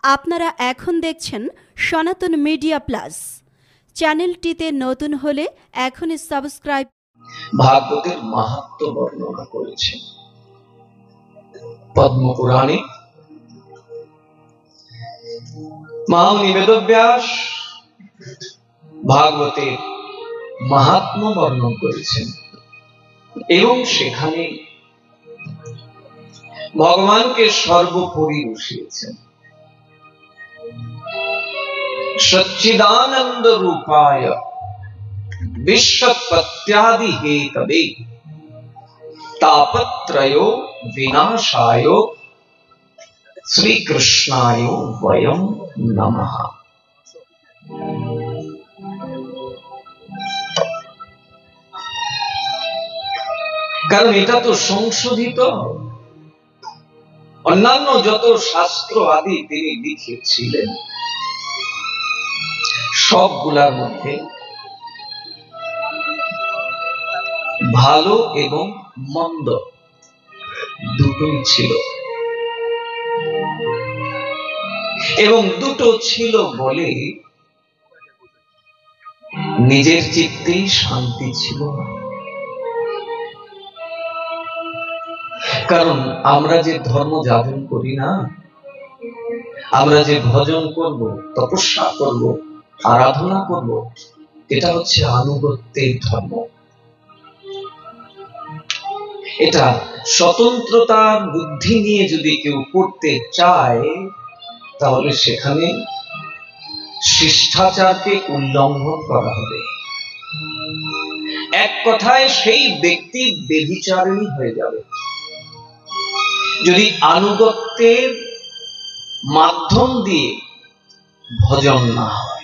আপনারা এখন দেখছেন সনাতন মিডিয়া প্লাস। চ্যানেলটিতে নতুন হলে এখনই সাবস্ক্রাইব। ভাগবতের মাহাত্ম্য বর্ণনা করেছেন পদ্মপুরাণে। মহামুনি বেদব্যাস ভাগবতের মাহাত্ম্য বর্ণন করেছেন এবং সেখানে ভগবানকে সর্বোপরি বসিয়েছেন। সচ্চিদানন্দ রূপায় বিশ্বৎপত্যাদি হেতবে তাপত্রয় বিনাশায় শ্রীকৃষ্ণায় বয়ম নমঃ। কারণ এটা তো সংশোধিত। অন্যান্য যত শাস্ত্র আদি তিনি লিখেছিলেন সবগুলার মধ্যে ভালো এবং মন্দ দুটোই ছিল, এবং দুটো ছিল বলে নিজের চিত্তে শান্তি ছিল না। কারণ আমরা যে ধর্ম যাপন করি না, আমরা যে ভজন করব, তপস্যা করব, আরাধনা করব, এটা হচ্ছে আনুগত্যের ধর্ম। এটা স্বতন্ত্রতার বুদ্ধি নিয়ে যদি কেউ করতে চায় তাহলে সেখানে শিষ্টাচারকে উল্লঙ্ঘন করা হবে। এক কথায় সেই ব্যক্তি ব্যভিচারিণী হয়ে যাবে যদি আনুগত্যের মাধ্যম দিয়ে ভজন না হয়।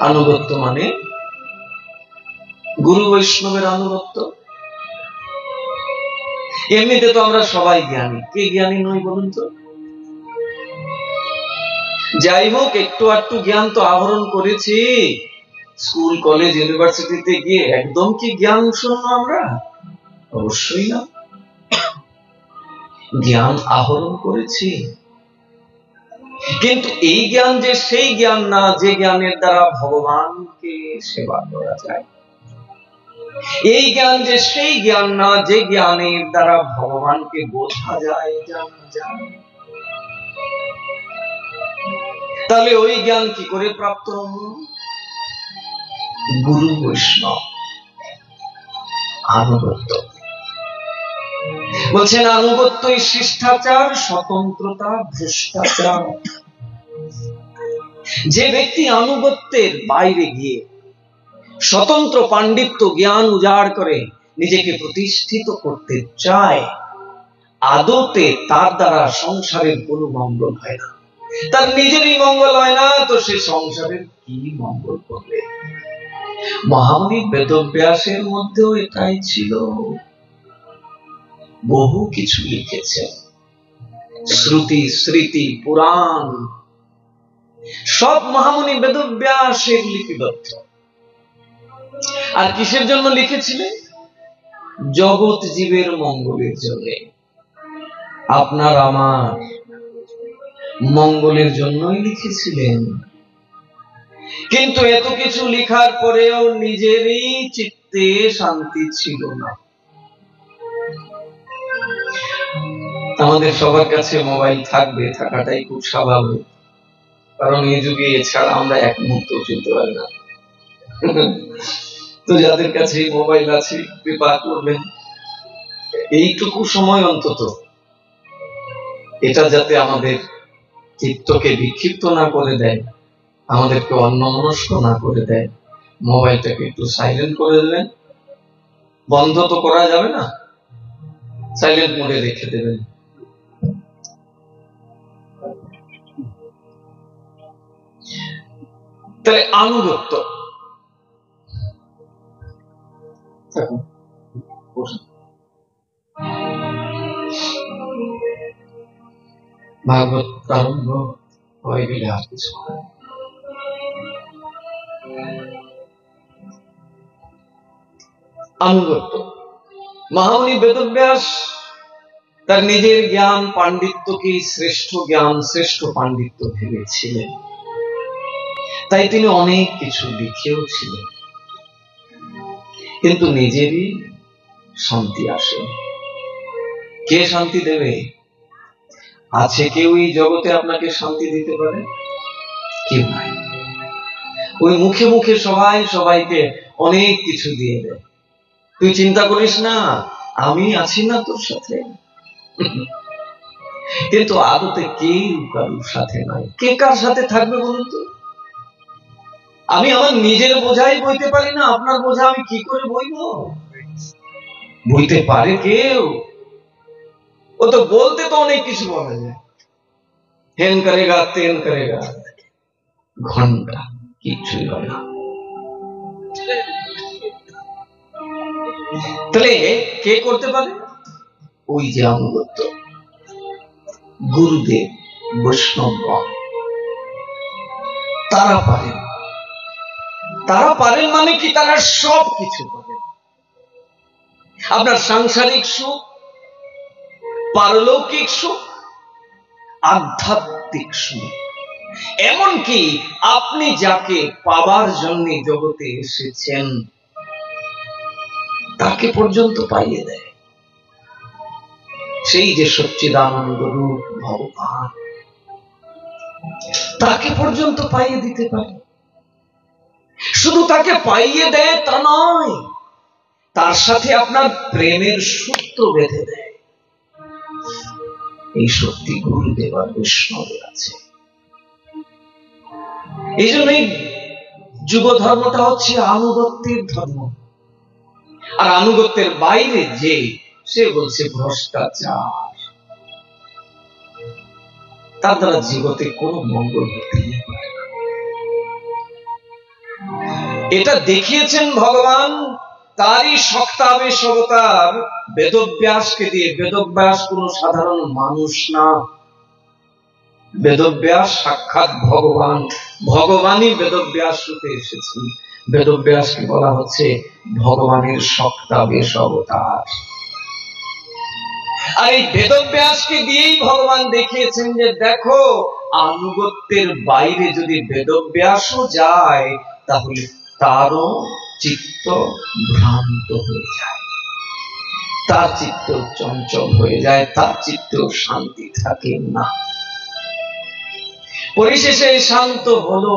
আনুগত্য মানে গুরু বৈষ্ণবের আনুগত্য। এমনিতে তো আমরা সবাই জ্ঞানী, কে জ্ঞানী নই বলুন তো? যাই হোক, একটু আধটু জ্ঞান তো আহরণ করেছি স্কুল কলেজ ইউনিভার্সিটিতে গিয়ে। একদম কি জ্ঞান শূন্য আমরা? অবশ্যই না। জ্ঞান আহরণ করেছি, কিন্তু এই জ্ঞান যে সেই জ্ঞান না যে জ্ঞানের দ্বারা ভগবানকে সেবা করা যায়। এই জ্ঞান যে সেই জ্ঞান না যে জ্ঞানের দ্বারা ভগবানকে বোঝা যায়, জানা যায়। তাহলে ওই জ্ঞান কি করে প্রাপ্ত হলো? গুরু বৈষ্ণব আনুগত্য। বলছেন আনুগত্যই শিষ্টাচার, স্বতন্ত্রতা ভ্রষ্টাচার। যে ব্যক্তি আনুগত্যের বাইরে গিয়ে স্বতন্ত্র পাণ্ডিত্য জ্ঞান উজাড় করে নিজেকে প্রতিষ্ঠিত করতে চায়, আদতে তার দ্বারা সংসারের কোনো মঙ্গল হয় না। তার নিজেরই মঙ্গল হয় না, তো সে সংসারের কি মঙ্গল করবে? মহামুনি বেদব্যাসের মধ্যেও এটাই ছিল। বহু কিছু লিখেছেন, শ্রুতি স্মৃতি পুরাণ সব মহামুনি বেদব্যাসের লিপিবদ্ধ। আর কিসের জন্য লিখেছিলেন? জগৎ জীবের মঙ্গলের জন্য, আপনার আমার মঙ্গলের জন্যই লিখেছিলেন। কিন্তু এত কিছু লেখার পরেও নিজেরই চিত্তে শান্তি ছিল না। আমাদের সবার কাছে মোবাইল থাকবে, থাকাটাই খুব স্বাভাবিক, কারণ এই যুগে এছাড়া আমরা এক মুহূর্ত চলতে পারি না। তো যাদের কাছে মোবাইল আছে কৃপা করবেন এইটুকু সময় অন্তত এটা যাতে আমাদের চিত্তকে বিক্ষিপ্ত না করে দেয়, আমাদেরকে অন্যমনস্ক না করে দেয়, মোবাইলটাকে একটু সাইলেন্ট করে দেবেন। বন্ধ তো করা যাবে না, সাইলেন্ট মোডে রেখে দেবেন। তাহলে আনুগত্য। ভাগবত প্রারম্ভ হয়ে গেলে আর কিছু আনুগত্য। মহামুনি বেদব্যাস তার নিজের জ্ঞান পাণ্ডিত্যকে শ্রেষ্ঠ জ্ঞান শ্রেষ্ঠ পাণ্ডিত্য ভেবেছিলেন, তাই তিনি অনেক কিছু লিখেও ছিলেন, কিন্তু নিজেরই শান্তি আসে। কে শান্তি দেবে? আছে কেউ এই জগতে আপনাকে শান্তি দিতে পারে? কেউ নাই। ওই মুখে মুখে সবাই সবাইকে অনেক কিছু দিয়ে দেয়, তুই চিন্তা করিস না, আমি আছি না তোর সাথে। কিন্তু আদতে কেউ কারোর সাথে নাই। কে কার সাথে থাকবে বলুন তো? আমি আমার নিজের বোঝাই বইতে পারি না, আপনার বোঝা আমি কি করে বইব? বইতে পারে কেউ? ও তো বলতে তো অনেক কিছু বলা যায়, হেন করেগা তেন করেগা, ঘন্টা কিছুই হয় না। তাহলে কে করতে পারে? ওই যে আনুগত্য, গুরুদেব, বৈষ্ণবগণ, তারা পারেন। তারা পারেন মানে কি? তারা সব কিছু পারেন। আপনার সাংসারিক সুখ, পারলৌকিক সুখ, আধ্যাত্মিক সুখ, এমনকি আপনি যাকে পাবার জন্য জগতে এসেছেন তাকে পর্যন্ত পাইয়ে দেয়। সেই যে সচ্চিদানন্দ রূপ ভগবান, তাকে পর্যন্ত পাইয়ে দিতে পারে। শুধু তাকে পাইয়ে দেয় তা নয়, তার সাথে আপনার প্রেমের সূত্র বেঁধে দেয়। এই শক্তি গুরুদেব আর বৈষ্ণবের আছে। এই জন্যই যুগ ধর্মটা হচ্ছে আনুগত্যের ধর্ম। আর আনুগত্যের বাইরে যে, সে বলছে ভ্রষ্টাচার। তার দ্বারা জগতে কোনো মঙ্গল হতে পারে না। এটা দেখিয়েছেন ভগবান তারই সক্তাবেশ অবতার বেদব্যাসকে দিয়ে। বেদব্যাস কোন সাধারণ মানুষ না, বেদব্যাস সাক্ষাৎ ভগবান। ভগবানই বেদব্যাস রূপে এসেছেন। বেদব্যাসকে বলা হচ্ছে ভগবানের সক্তাবেশ অবতার। আর এই বেদব্যাসকে দিয়েই ভগবান দেখিয়েছেন যে দেখো, আনুগত্যের বাইরে যদি বেদব্যাসও যায় তাহলে তারও চিত্ত ভ্রান্ত হয়ে যায়, তার চিত্ত চঞ্চল হয়ে যায়, তার চিত্ত শান্তি থাকে না। পরিশেষে শান্ত হলো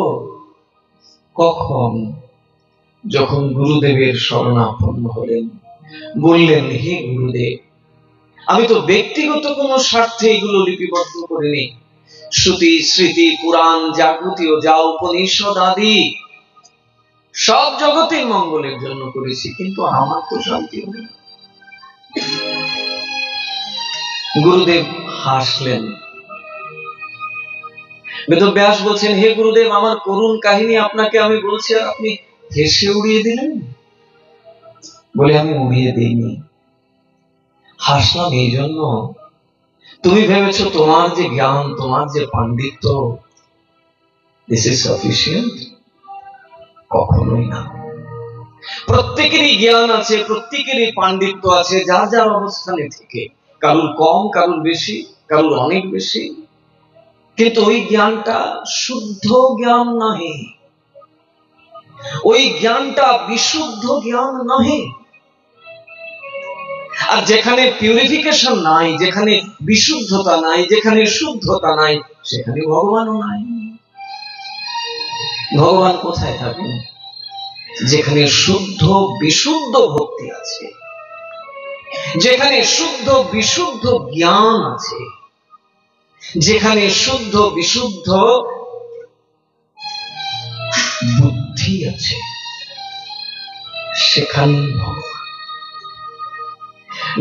কখন? যখন গুরুদেবের শরণাপন্ন হলেন, বললেন হে গুরুদেব, আমি তো ব্যক্তিগত কোনো স্বার্থে এগুলো লিপিবদ্ধ করিনি। শ্রুতি স্মৃতি পুরাণ জাগৃতীয় যা উপনিষদ আদি সব জগতের মঙ্গলের জন্য করেছি, কিন্তু আমার তো শান্তি হল। গুরুদেব হাসলেন। বেদব্যাস বলছেন, হে গুরুদেব, আমার করুণ কাহিনী আপনাকে আমি বলছি আর আপনি হেসে উড়িয়ে দিলেন। বলে আমি উড়িয়ে দিইনি, হাসলাম এই জন্য তুমি ভেবেছো তোমার যে জ্ঞান, তোমার যে পাণ্ডিত্য, দিস ইজ সাফিসিয়েন্ট। কখনোই না। প্রত্যেকেরই জ্ঞান আছে, প্রত্যেকেরই পাণ্ডিত্য আছে, যার যার অবস্থানে থেকে, কারুর কম, কারুর বেশি, কারুর অনেক বেশি, কিন্তু ওই জ্ঞানটা শুদ্ধ জ্ঞান নহে, ওই জ্ঞানটা বিশুদ্ধ জ্ঞান নহে। আর যেখানে পিউরিফিকেশন নাই, যেখানে বিশুদ্ধতা নাই, যেখানে শুদ্ধতা নাই, সেখানে ভগবানও নাই। ভগবান কোথায় থাকেন? যেখানে শুদ্ধ বিশুদ্ধ ভক্তি আছে, যেখানে শুদ্ধ বিশুদ্ধ জ্ঞান আছে, যেখানে শুদ্ধ বিশুদ্ধ বুদ্ধি আছে, সেখানে ভগবান।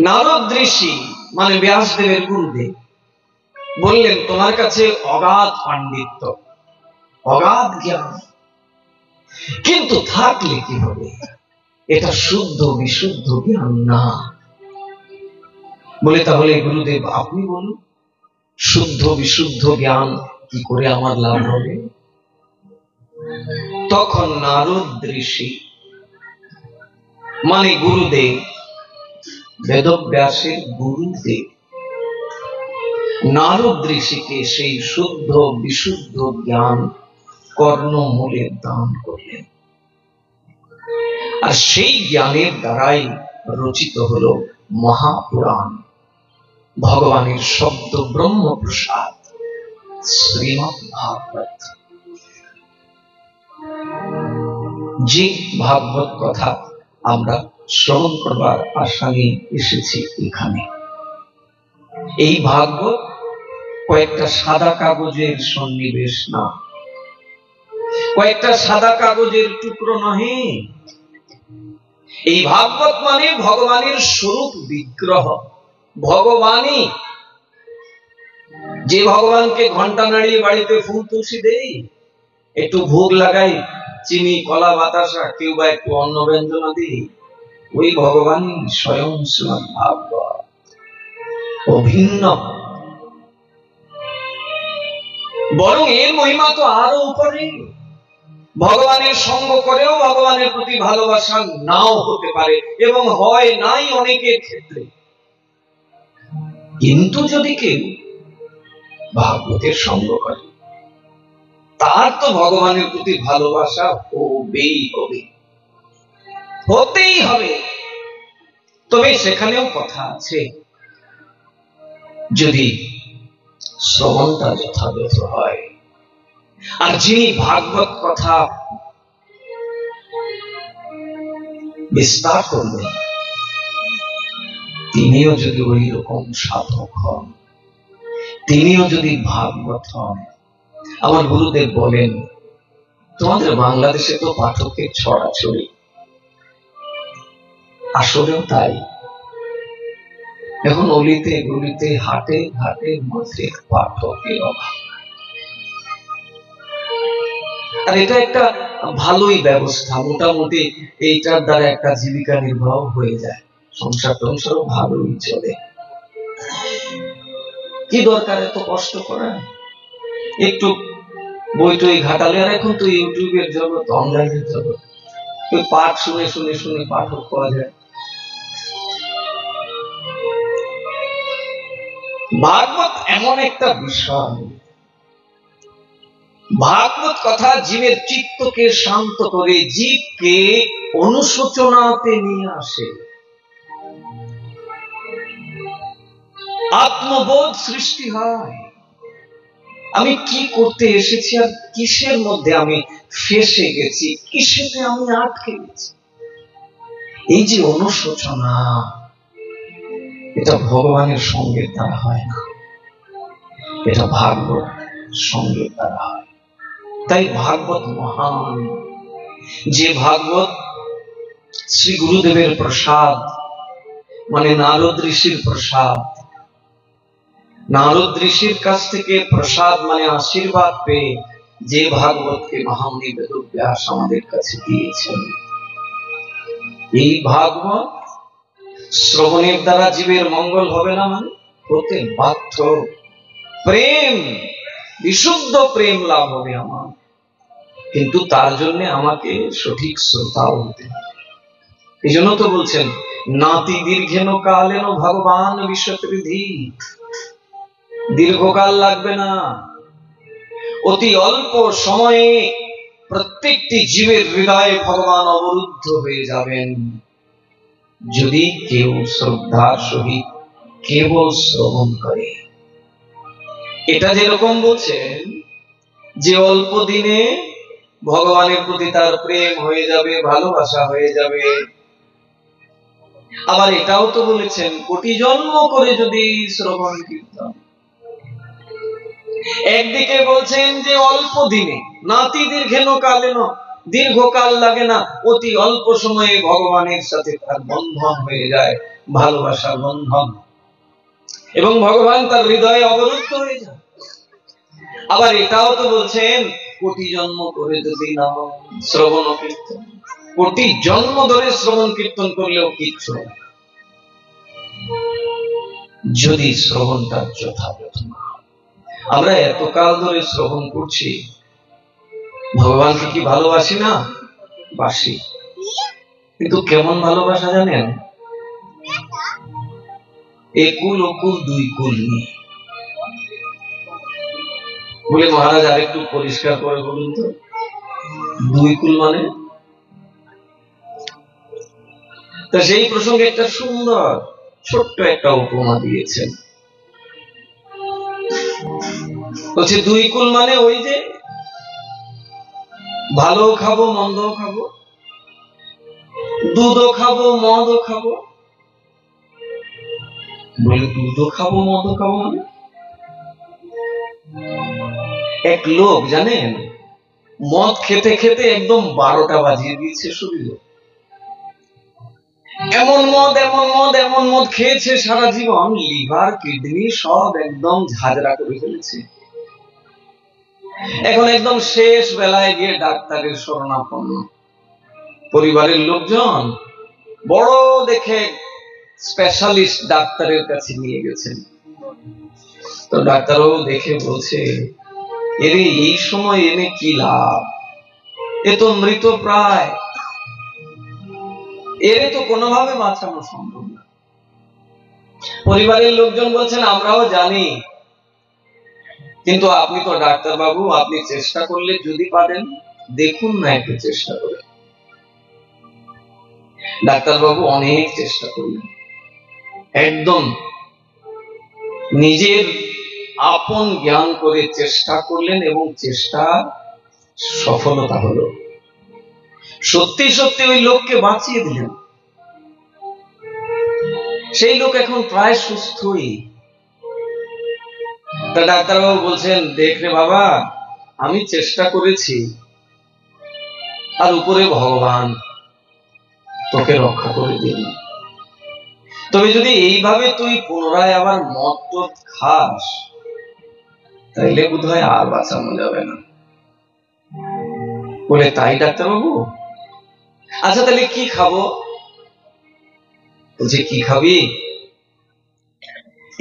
নারদ ঋষি মানে ব্যাসদেবের গুরুদেব বললেন, তোমার কাছে অগাধ পাণ্ডিত্য, অগাধ জ্ঞান, কিন্তু থাকলে কি হবে? এটা শুদ্ধ বিশুদ্ধ জ্ঞান না। বলে তাহলে গুরুদেব আপনি বলুন, শুদ্ধ বিশুদ্ধ জ্ঞান কি করে আমার লাভ হবে? তখন নারদ ঋষি মানে গুরুদেব, বেদব্যাসের গুরুদেব, নারদ ঋষিকে সেই শুদ্ধ বিশুদ্ধ জ্ঞান কর্ণমূলে দান করলেন, আর সেই জ্ঞানের দ্বারাই রচিত হল মহাপুরাণ, ভগবানের শব্দ ব্রহ্মপ্রসাদ শ্রীমদ্ ভাগবত। যে ভাগবত কথা আমরা শ্রবণ করবার আশা নিয়ে এসেছি এখানে, এই ভাগবত কয়েকটা সাদা কাগজের সন্নিবেশ না, কয়েকটা সাদা কাগজের টুকরো নহে। এই ভাগবত মানে ভগবানের স্বরূপ বিগ্রহ, ভগবানই। যে ভগবানকে ঘন্টা নাড়িয়ে বাড়িতে ফুল তুলসী দেই, একটু ভোগ লাগাই, চিনি কলা বাতাসা, কেউ বা একটু অন্ন ব্যঞ্জনা দিই, ওই ভগবান স্বয়ং শ্রীমদ্ ভাগবত, অভিন্ন। বরং এর মহিমা তো আরো উপরে। ভগবানের সঙ্গ করেও ভগবানের প্রতি ভালোবাসা নাও হতে পারে, এবং হয় নাই অনেকের ক্ষেত্রে। কিন্তু যদি কেউ ভাগবতের সঙ্গ করে, তার তো ভগবানের প্রতি ভালোবাসা হবেই হবে, হতেই হবে। তবে সেখানেও কথা আছে, যদি শ্রবণটা যথাযথ হয়, আর যিনি ভাগবত কথা বিস্তার করবেন, তিনিও যদি ওই রকম সাধক হন, তিনিও যদি ভাগবত হন। আমার গুরুদেব বলেন, তোমাদের বাংলাদেশে তো পাঠকের ছড়াছড়ি, আসলেও তাই। এখন অলিতে গলিতে হাটে ঘাটে মাঝে পাঠকের অভাব। আর এটা একটা ভালোই ব্যবস্থা, মোটামুটি এইটার দ্বারা একটা জীবিকা নির্বাহ হয়ে যায়, সংসার টংসারও ভালোই চলে। কি দরকার এত কষ্ট করা? একটু বই টই ঘাটালে, আর এখন তো ইউটিউবের জগৎ, অনলাইনের জগৎ, পাঠ শুনে শুনে শুনে পাঠক পাওয়া যায়। ভাগবত এমন একটা বিষয়, ভাগবত কথা জীবের চিত্তকে শান্ত করে, জীবকে অনুশোচনাতে নিয়ে আসে, আত্মবোধ সৃষ্টি হয়। আমি কি করতে এসেছি, আর কিসের মধ্যে আমি ফেসে গেছি, কিসেতে আমি আটকে গেছি। এই যে অনুশোচনা, এটা ভগবানের সঙ্গের দ্বারা হয় না, এটা ভাগবত সঙ্গের দ্বারা হয়। তাই ভাগবত মহান। যে ভাগবত শ্রী গুরুদেবের প্রসাদ, মানে নারদ ঋষির প্রসাদ, নারদ ঋষির কাছ থেকে প্রসাদ মানে আশীর্বাদ পেয়ে যে ভাগবতকে মহামুনি বেদব্যাস আমাদের কাছে দিয়েছেন, এই ভাগবত শ্রবণের দ্বারা জীবের মঙ্গল হবে না, মানে হতে বাধ্য। প্রেম, বিশুদ্ধ প্রেম লাভ হবে আমার, কিন্তু তার জন্য আমাকে সঠিক শ্রোতাও হতে হবে। এই জন্য তো বলছেন, নাতি দীর্ঘেন কালেন ভগবান বিশ্বকৃধি। দীর্ঘকাল লাগবে না, অতি অল্প সময়ে প্রত্যেকটি জীবের হৃদয়ে ভগবান অবরুদ্ধ হয়ে যাবেন, যদি কেউ শ্রদ্ধার সহিত কেবল শ্রবণ করে। এটা যেরকম বলছেন যে অল্প দিনে ভগবানের প্রতি তার প্রেম হয়ে যাবে, ভালোবাসা হয়ে যাবে, আবার এটাও তো বলেছেন কোটি জন্ম করে যদি শ্রবণ কীর্তন। একদিকে বলছেন যে অল্প দিনে, নাতি দীর্ঘেন কালেন, দীর্ঘকাল লাগে না, অতি অল্প সময়ে ভগবানের সাথে তার বন্ধন হয়ে যায়, ভালোবাসার বন্ধন, এবং ভগবান তার হৃদয়ে অবরুদ্ধ হয়ে যায়। আবার এটাও তো বলছেন কোটি জন্ম করে যদি নাম শ্রবণ কীর্তন, কোটি জন্ম ধরে শ্রবণ কীর্তন করলেও কিচ্ছু না, যদি শ্রবণটা যথাযথ না। আমরা এতকাল ধরে শ্রবণ করছি, ভগবানকে কি ভালোবাসি না? বাসি, কিন্তু কেমন ভালোবাসা জানেন? একুল অকুল দুই কুল নিয়ে। বলে মহারাজ আর একটু পরিষ্কার করে বলুন তো, দুই কুল মানে? তো সেই প্রসঙ্গে একটা সুন্দর ছোট্ট একটা উপমা দিয়েছেন। বলছে দুই কুল মানে ওই যে ভালো খাবো মন্দ খাবো, দুধও খাবো মদও খাবো। বলে দুধও খাবো মদও খাবো মানে? এক লোক জানেন মদ খেতে খেতে একদম 12টা বাজিয়ে দিয়েছে শরীরে। এমন মদ এমন মদ এমন মদ খেয়েছে সারা জীবন, লিভার কিডনি সব একদম ঝাঁঝরা করে ফেলেছে। এখন একদম শেষ বেলায় গিয়ে ডাক্তারের শরণাপন্ন। পরিবারের লোকজন বড় দেখে স্পেশালিস্ট ডাক্তারের কাছে নিয়ে গেছেন। তো ডাক্তারও দেখে বলছে, এরে এই সময় এনে কি লাভ, এ তো মৃত প্রায়, এরে তো কোনোভাবে বাঁচানো সম্ভব না। পরিবারের লোকজন বলছেন আমরাও জানি, কিন্তু আপনি তো ডাক্তার বাবু, আপনি চেষ্টা করলে যদি পারেন দেখুন না একটু চেষ্টা করে। ডাক্তার বাবু অনেক চেষ্টা করলেন, একদম নিজের আপন জ্ঞান করে চেষ্টা করলেন এবং চেষ্টা সফলতা হলো। সত্যি সত্যি ওই লোককে বাঁচিয়ে দিলেন। সেই লোক এখন প্রায় সুস্থই। তা ডাক্তারবাবু বলছেন, দেখ রে বাবা, আমি চেষ্টা করেছি, আর উপরে ভগবান তোকে রক্ষা করে দিন। তবে যদি এইভাবে তুই পুনরায় আবার মদ টদ খাস, তাইলে বোধ হয় আর বাঁচানো যাবে না। বলে তাই ডাক্তারবাবু? আচ্ছা তাহলে কি খাবো? বলছে কি খাবি?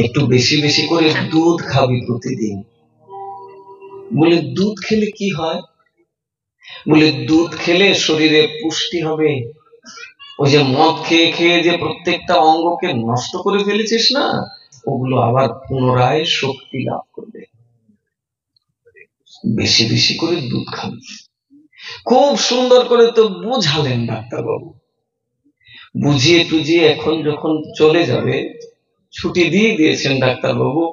একটু বেশি বেশি করে দুধ খাবি প্রতিদিন। বলে দুধ খেলে কি হয়? বলে দুধ খেলে শরীরে পুষ্টি হবে। ওই যে মদ খেয়ে খেয়ে যে প্রত্যেকটা অঙ্গকে নষ্ট করে ফেলেছিস না, ওগুলো আবার পুনরায় শক্তি লাভ করবে। বেশি বেশি করে দুধ খাবি। খুব সুন্দর করে তো বুঝালেন ডাক্তারবাবু। বুঝিয়ে টুজিয়ে এখন যখন চলে যাবে, ছুটি দিয়ে দিয়েছেন ডাক্তারবাবু,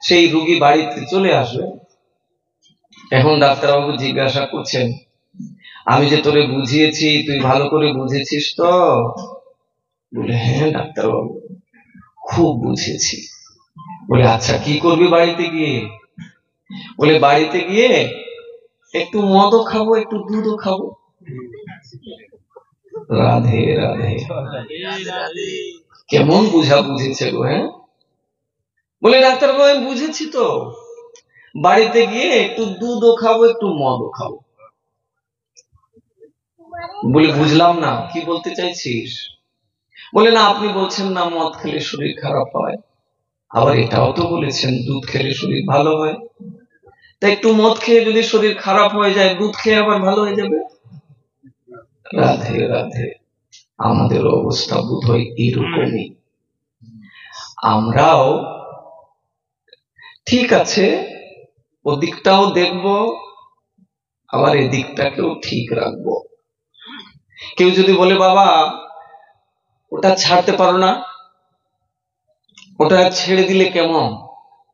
সেই রুগী বাড়িতে চলে আসবে। এখন ডাক্তারবাবু জিজ্ঞাসা করছেন, আমি যে তোরে বুঝিয়েছি তুই ভালো করে বুঝেছিস তো? বলে হ্যাঁ ডাক্তারবাবু, খুব বুঝেছি। বলে আচ্ছা কি করবি বাড়িতে গিয়ে? বলে বাড়িতে গিয়ে একটু মদও খাবো একটু দুধও খাবো। রাধে রাধে। কেমন বুঝা বুঝেছে গো? হ্যাঁ, বলে ডাক্তারবাবু আমি বুঝেছি তো, বাড়িতে গিয়ে একটু দুধও খাবো একটু মদও খাবো। বলে বুঝলাম না, কি বলতে চাইছিস? বলে না, আপনি বলছেন না মদ খেলে শরীর খারাপ হয়, আবার এটাও তো বলেছেন দুধ খেলে শরীর ভালো হয়। তা একটু মদ খেয়ে যদি শরীর খারাপ হয়ে যায়, দুধ খেয়ে আবার ভালো হয়ে যাবে। রাধে রাধে। আমাদের অবস্থা বোধ হয় এরকমই। আমরাও ঠিক আছে ওদিকটাও দেখবো, আবার এদিকটাকেও ঠিক রাখবো। কেউ যদি বলে বাবা ওটা ছাড়তে পারো না, ওটা ছেড়ে দিলে কেমন,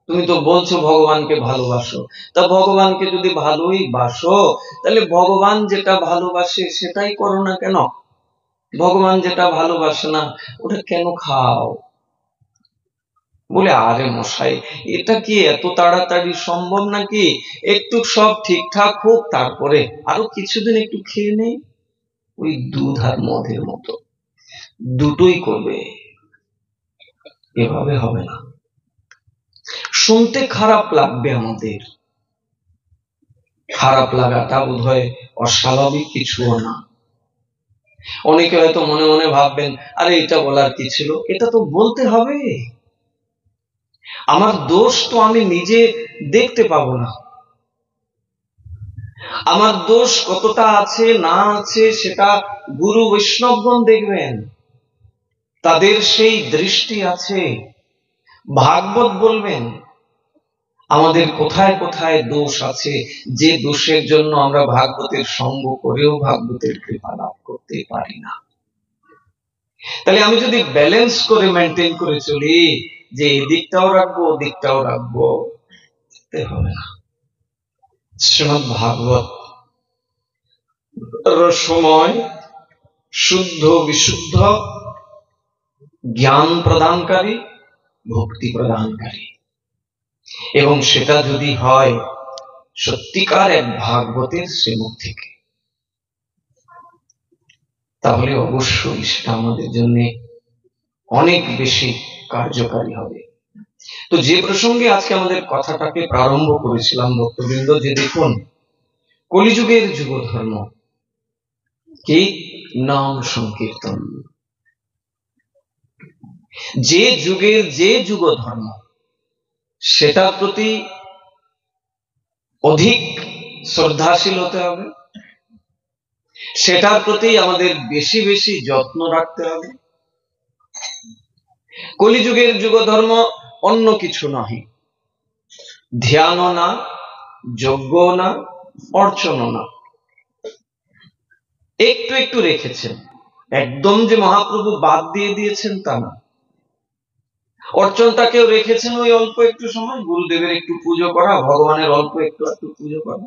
তুমি তো বলছো ভগবানকে ভালোবাসো, তা ভগবানকে যদি ভালোই বাসো তাহলে ভগবান যেটা ভালোবাসে সেটাই করো না কেন? ভগবান যেটা ভালোবাসে না ওটা কেন খাও? বলে আরে মশাই, এটা কি এত তাড়াতাড়ি সম্ভব নাকি? একটু সব ঠিকঠাক হোক, তারপরে আরো কিছুদিন একটু খেয়ে নেই। ওই দুধ আর মদের মতো দুটোই করবে, এভাবে হবে না। শুনতে খারাপ লাগবে আমাদের, খারাপ লাগাটা বোধ হয় অস্বাভাবিক কিছুও না। অনেকে হয়তো মনে মনে ভাববেন, আরে এটা বলার কি ছিল, এটা তো বলতে হবে। আমার দোষ তো আমি নিজে দেখতে পাবো না, আমার দোষ কতটা আছে না আছে সেটা গুরু বৈষ্ণবগণ দেখবেন, তাদের সেই দৃষ্টি আছে। ভাগবত বলবেন, আমাদের কোথায় কোথায় দোষ আছে, যে দোষের জন্য আমরা ভাগবতের সঙ্গ করেও ভাগবতের কৃপা লাভ করতে পারি না। তাহলে আমি যদি ব্যালেন্স করে মেনটেন করে চলি, যে এদিকটাও রাখবো ওদিকটাও রাখবো, হবে না। শ্রীমদ্ ভাগবত রসময়, শুদ্ধ বিশুদ্ধ, জ্ঞান প্রদানকারী, ভক্তি প্রদানকারী, এবং সেটা যদি হয় সত্যিকার এক ভাগবতের শ্রীমুখ থেকে, তাহলে অবশ্যই সেটা আমাদের জন্য অনেক বেশি কার্যকারী হবে। তো যে প্রসঙ্গে আজকে আমাদের কথাটাকে প্রারম্ভ করেছিলাম ভক্তবৃন্দ, যে দেখুন কলিযুগের যুগ ধর্ম কি? নাম সংকীর্তন। যে যুগের যে যুগ ধর্ম, সেটার প্রতি অধিক শ্রদ্ধাশীল হতে হবে, সেটার প্রতি আমাদের বেশি বেশি যত্ন রাখতে হবে। কলিযুগের যুগ ধর্ম অন্য কিছু নয়, ধ্যানও না, যজ্ঞ না, অর্চনও না। একটু একটু রেখেছেন, একদম যে মহাপ্রভু বাদ দিয়ে দিয়েছেন তা না। অর্চনটাকেও রেখেছেন ওই অল্প একটু সময়, গুরুদেবের একটু পুজো করা, ভগবানের অল্প একটু একটু পুজো করা,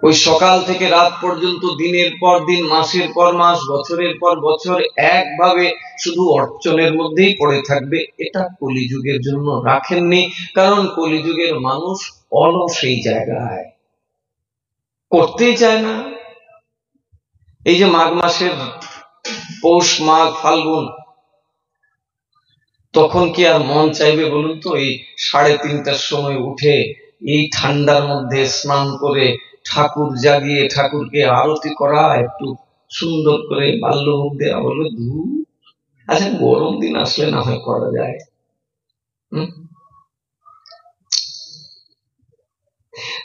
ওই সকাল থেকে রাত পর্যন্ত দিনের পর দিন, মাসের পর মাস, বছরের পর বছর একভাবে শুধু অর্চনের মধ্যেই পড়ে থাকবে, এটা কলিযুগের জন্য রাখেননি। কারণ কলিযুগের মানুষ অলস এই জায়গায়, করতেই চায় না। এই যে মাঘ মাসের পৌষ, মাঘ, ফাল্গুন, তখন কি আর মন চাইবে বলুন তো এই 3:30টার সময় উঠে এই ঠান্ডার মধ্যে স্নান করে ঠাকুর জাগিয়ে ঠাকুরকে আরতি করা, একটু সুন্দর করে বাল্যভোগ দেওয়া? বলবে ধূর, আচ্ছা গরম দিন আসলে না হয় করা যায়।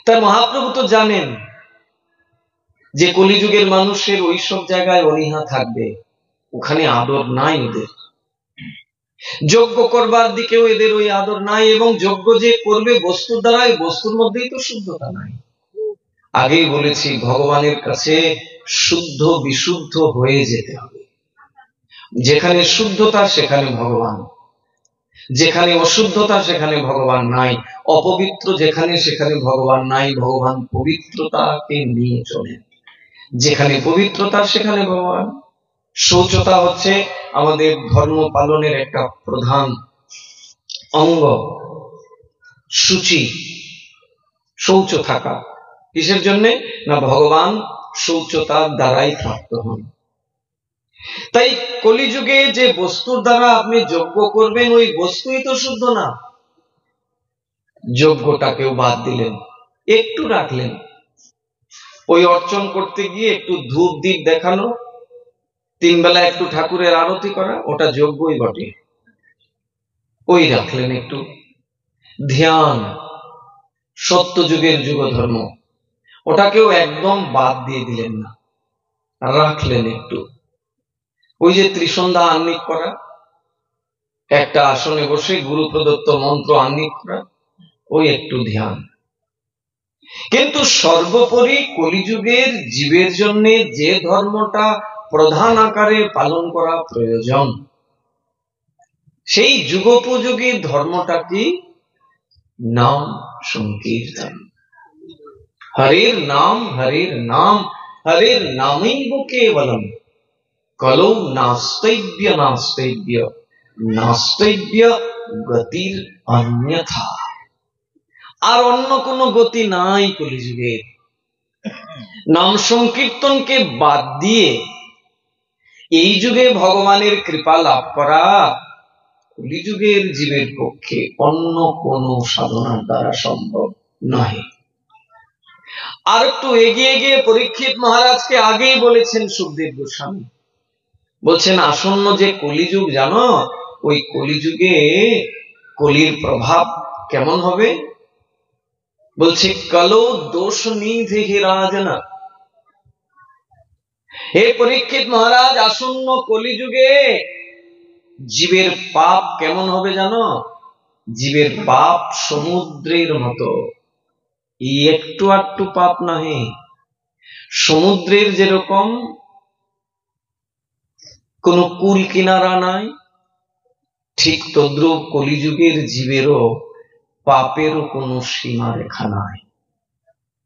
তাই মহাপ্রভু তো জানেন যে কলিযুগের মানুষের ওইসব জায়গায় অনীহা থাকবে, ওখানে আদর নাই ওদের। যজ্ঞ করবার দিকেও এদের ওই আদর নাই, এবং যজ্ঞ যে করবে বস্তুর দ্বারা, বস্তুর মধ্যেই তো শুদ্ধতা নাই। আগেই বলেছি, ভগবানের কাছে শুদ্ধ বিশুদ্ধ হয়ে যেতে হবে। যেখানে শুদ্ধতা সেখানে ভগবান, যেখানে অশুদ্ধতা সেখানে ভগবান নাই, অপবিত্র যেখানে সেখানে ভগবান নাই। ভগবান পবিত্রতাকে নিয়ে চলেন, যেখানে পবিত্রতা সেখানে ভগবান। শৌচতা হচ্ছে আমাদের ধর্ম পালনের একটা প্রধান অঙ্গ। শুচি, শৌচ থাকা, কিসের জন্য না? ভগবান শৌচতার দ্বারাই প্রাপ্ত হন। তাই কলিযুগে যে বস্তুর দ্বারা আপনি যজ্ঞ করবেন, ওই বস্তুই তো শুদ্ধ না। যজ্ঞটাকেও বাদ দিলেন, একটু রাখলেন। ওই অর্চন করতে গিয়ে একটু ধূপ দীপ দেখানো, 3 বেলা একটু ঠাকুরের আরতি করা, ওটা যজ্ঞই বটে, ওই রাখলেন একটু। ধ্যান, সত্যযুগের যুগ ধর্ম, ওটাকেও একদম বাদ দিয়ে দিলেন না, রাখলেন একটু। ওই যে ত্রিসন্ধ্যা আহ্নিক করা, একটা আসনে বসে গুরু প্রদত্ত মন্ত্র আহ্নিক করা, ওই একটু ধ্যান। কিন্তু সর্বোপরি কলিযুগের জীবের জন্য যে ধর্মটা প্রধান আকারে পালন করা প্রয়োজন, সেই যুগোপযোগী ধর্মটা কি? নাম সংকীর্তন। হরের নাম, হরের নাম, হরের নামৈব কেবলম, কলৌ নাস্তৈব্য নাস্তৈব্য নাস্তৈব্য গতির অন্যথা। আর অন্য কোন গতি নাই কলিযুগে। নাম সংকীর্তনকে বাদ দিয়ে এই যুগে ভগবানের কৃপা লাভ করা কলিযুগের জীবের পক্ষে অন্য কোন সাধনার দ্বারা সম্ভব নয়। আর একটু এগিয়ে গিয়ে পরীক্ষিত মহারাজকে আগেই বলেছেন সুখদেব গোস্বামী, বলছেন আসন্ন যে কলিযুগ জানো, ওই কলিযুগে কলির প্রভাব কেমন হবে? বলছে কলো দোষ নিধে রাজনা। হে পরীক্ষিত মহারাজ, আসন্ন কলিযুগে জীবের পাপ কেমন হবে জানো? জীবের পাপ সমুদ্রের মতো, এই একটু আটটু পাপ নহে। সমুদ্রের যেরকম কোন কুল কিনারা নাই, ঠিক তদ্রূপ কলিযুগের জীবেরও পাপেরও কোনো সীমা রেখা নাই।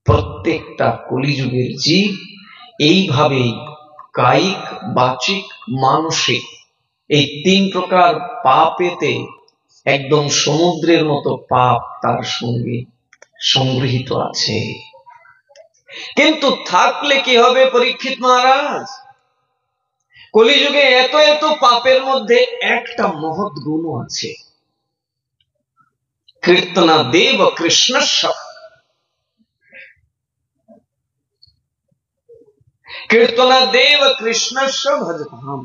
প্রত্যেকটা কলিযুগের জীব এইভাবেই কায়িক, বাচিক, মানসিক এই 3 প্রকার পাপেতে একদম সমুদ্রের মতো পাপ তার সঙ্গে সংগৃহীত আছে। কিন্তু থাকলে কি হবে পরীক্ষিত মহারাজ? কলিযুগে এত এত পাপের মধ্যে একটা মহৎ গুণ আছে, কীর্তনা দেব কৃষ্ণস্য, কীর্তনা দেব কৃষ্ণস্য ভজতাম।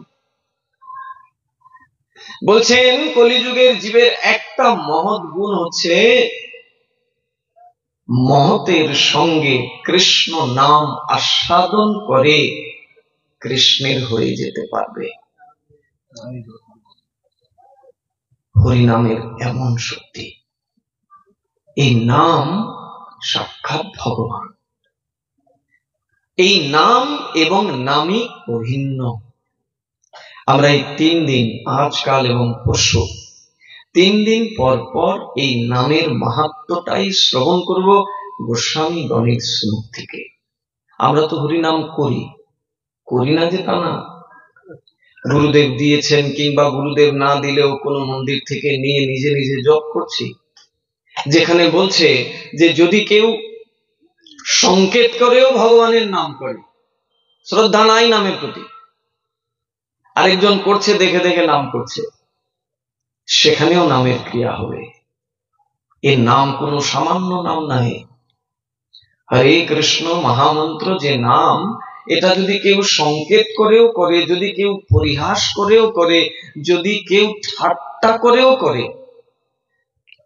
বলছেন কলিযুগের জীবের একটা মহৎ গুণ হচ্ছে মহতের সঙ্গে কৃষ্ণ নাম আস্বাদন করে কৃষ্ণের হয়ে যেতে পারবে। হরিনামের এমন শক্তি, এই নাম সাক্ষাৎ ভগবান। এই নাম এবং নামই অভিন্ন। আমরা এই 3 দিন, আজকাল এবং পরশু, 3 দিন পর পর এই নামের মাহাত্ম্যটাই শ্রবণ করব গোস্বামী গণের মুখ থেকে। আমরা তো হরিনাম করি না যে তা না, গুরুদেব দিয়েছেন কিংবা গুরুদেব না দিলেও কোনো মন্দির থেকে নিয়ে নিজে নিজে জপ করছি, যেখানে বলছে যে যদি কেউ সংকেত করেও ভগবানের নাম করে, শ্রদ্ধা নাই নামের প্রতি, আরেকজন করছে দেখে দেখে নাম করছে, সেখানেও নামের ক্রিয়া হবে। এর নাম কোনো সামান্য নাম নাই। হরে কৃষ্ণ মহামন্ত্র যে নাম, এটা যদি কেউ সংকেত করেও করে, যদি কেউ পরিহাস করেও করে, যদি কেউ ঠাট্টা করেও করে,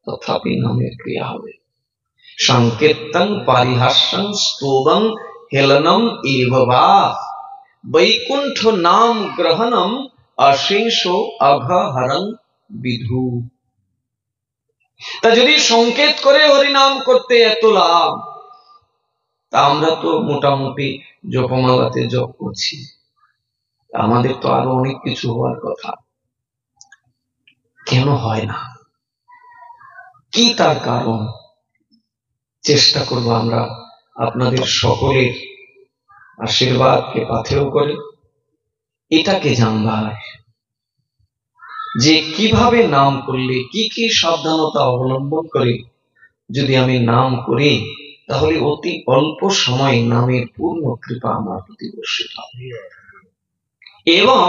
তথাপি নামের ক্রিয়া হবে। সংকেতং পারিহাস্যং স্তোভং হেলনম এব বা বৈকুণ্ঠ নাম গ্রহণম অশেষ অঘহরং বিধু। তা যদি সংকেত করে হরিনাম করতে এত লাভ, তা আমরা তো মোটামুটি জপমালাতে জপ করছি, আমাদের তো আরো অনেক কিছু হওয়ার কথা, কেন হয় না? কি তার কারণ? চেষ্টা করব আমরা আপনাদের সকলের আশীর্বাদকে পাথেয় করে এটাকে জানবার, যে কিভাবে নাম করলে কি কি সাবধানতা অবলম্বন করে যদি আমি নাম করি, তাহলে অতি অল্প সময় নামের পূর্ণ কৃপা আমার প্রতি বর্ষিত হবে। এবং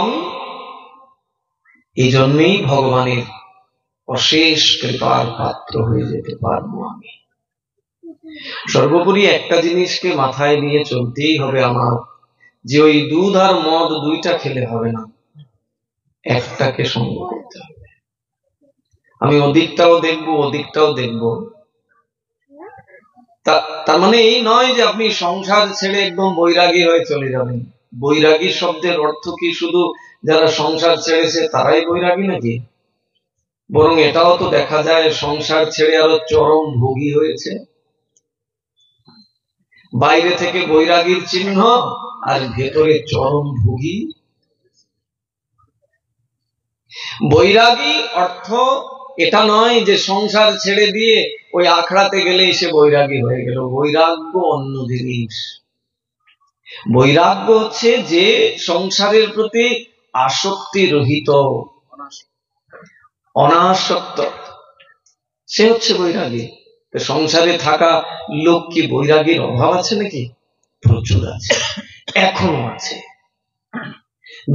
এই জন্যই ভগবানের অশেষ কৃপার পাত্র হয়ে যেতে পারবো আমি। সর্বোপরি একটা জিনিসকে মাথায় নিয়ে চলতেই হবে আমার, যে ওই দুধ আর মদ দুইটা খেলে হবে না, একটাকে সঙ্গ করতে হবে। আমি ওদিকটাও দেখবো ওদিকটাও দেখবো, তার মানে এই নয় যে আপনি সংসার ছেড়ে একদম বৈরাগী হয়ে চলে যাবেন। বৈরাগী শব্দের অর্থ কি শুধু যারা সংসার ছেড়েছে তারাই বৈরাগী নাকি? বরং এটাও তো দেখা যায় সংসার ছেড়ে আরো চরম ভোগী হয়েছে। বাইরে থেকে বৈরাগীর চিহ্ন আর ভেতরে চরম ভোগী। বৈরাগী অর্থ এটা নয় যে সংসার ছেড়ে দিয়ে ওই আখড়াতে গেলে সে বৈরাগী হয়ে গেল। বৈরাগ্য অন্য জিনিস। বৈরাগ্য হচ্ছে যে সংসারের প্রতি আসক্তি রহিত, অনাসক্ত, সে হচ্ছে বৈরাগী। সংসারে থাকা লোক কি বৈরাগীর অভাব আছে নাকি? প্রচুর আছে, এখনো আছে।